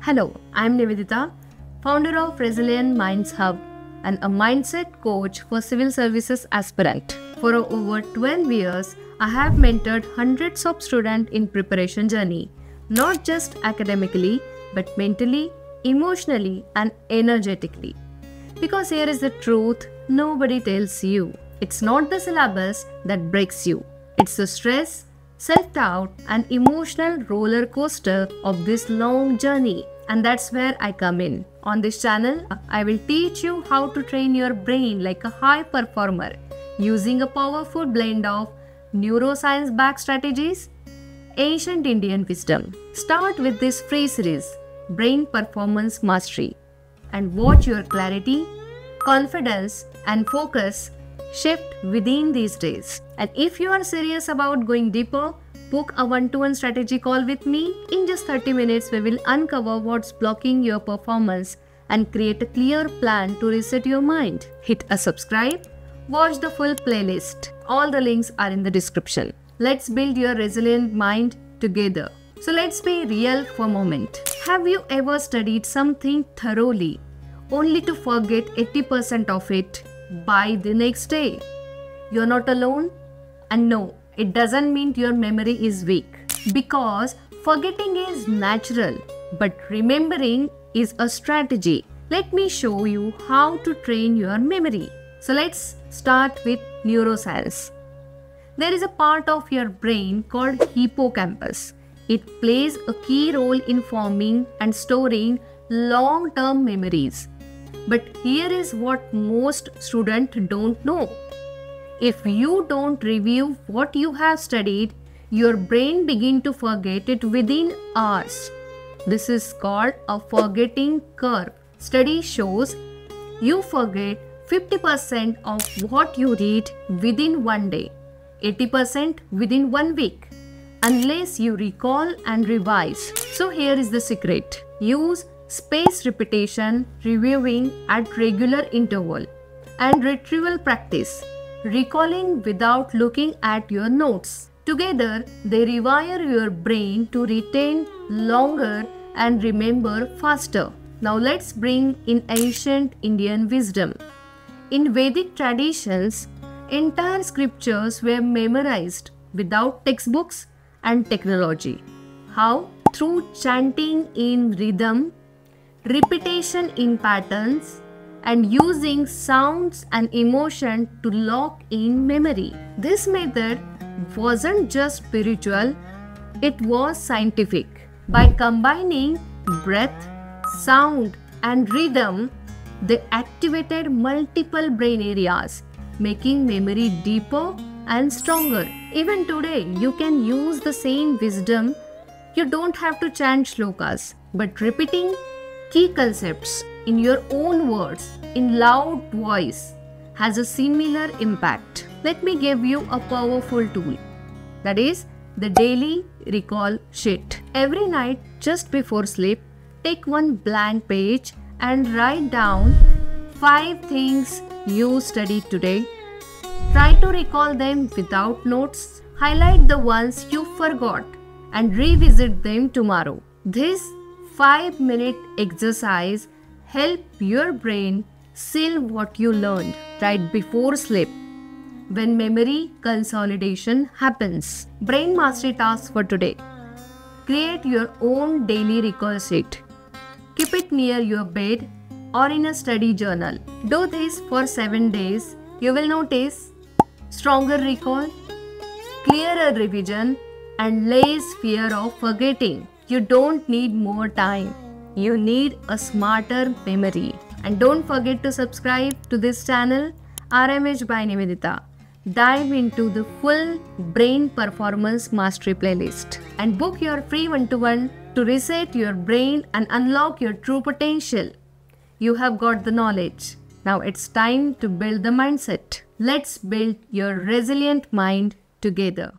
Hello, I'm Nivedita, founder of Resilient Minds Hub and a mindset coach for civil services aspirant. For over 12 years, I have mentored hundreds of students in preparation journey, not just academically, but mentally, emotionally, and energetically. Because here is the truth, nobody tells you. It's not the syllabus that breaks you. It's the stress, self-doubt, and emotional roller coaster of this long journey. And that's where I come in. On this channel, I will teach you how to train your brain like a high performer using a powerful blend of neuroscience-backed strategies, ancient Indian wisdom. Start with this free series, Brain Performance Mastery, and watch your clarity, confidence, and focus shift within these days. And if you are serious about going deeper, book a one-to-one strategy call with me. In just 30 minutes, we will uncover what's blocking your performance and create a clear plan to reset your mind. Hit a subscribe, watch the full playlist. All the links are in the description. Let's build your resilient mind together. So let's be real for a moment. Have you ever studied something thoroughly only to forget 80% of it by the next day? You're not alone. And no, it doesn't mean your memory is weak, because forgetting is natural, but remembering is a strategy. Let me show you how to train your memory. So let's start with neuroscience. There is a part of your brain called hippocampus. It plays a key role in forming and storing long-term memories. But here is what most students don't know. If you don't review what you have studied, your brain begins to forget it within hours. This is called a forgetting curve. Study shows you forget 50% of what you read within one day, 80% within 1 week, unless you recall and revise. So here is the secret. Use spaced repetition, reviewing at regular interval, and retrieval practice, recalling without looking at your notes. Together, they rewire your brain to retain longer and remember faster. Now let's bring in ancient Indian wisdom. In Vedic traditions, entire scriptures were memorized without textbooks and technology. How? Through chanting in rhythm, repetition in patterns, and using sounds and emotion to lock in memory. This method wasn't just spiritual, it was scientific. By combining breath, sound, and rhythm, they activated multiple brain areas, making memory deeper and stronger. Even today, you can use the same wisdom. You don't have to chant shlokas, but repeating key concepts in your own words, in loud voice, has a similar impact. Let me give you a powerful tool. That is the daily recall sheet. Every night, just before sleep, take one blank page and write down 5 things you studied today. Try to recall them without notes. Highlight the ones you forgot and revisit them tomorrow. This 5-minute exercise help your brain seal what you learned right before sleep. When memory consolidation happens. Brain mastery task for today. Create your own daily recall sheet. Keep it near your bed or in a study journal. Do this for 7 days. You will notice stronger recall, clearer revision, and less fear of forgetting. You don't need more time. You need a smarter memory. And don't forget to subscribe to this channel, RMH by Nivedita. Dive into the full Brain Performance Mastery playlist and book your free one-to-one to reset your brain and unlock your true potential. You have got the knowledge. Now it's time to build the mindset. Let's build your resilient mind together.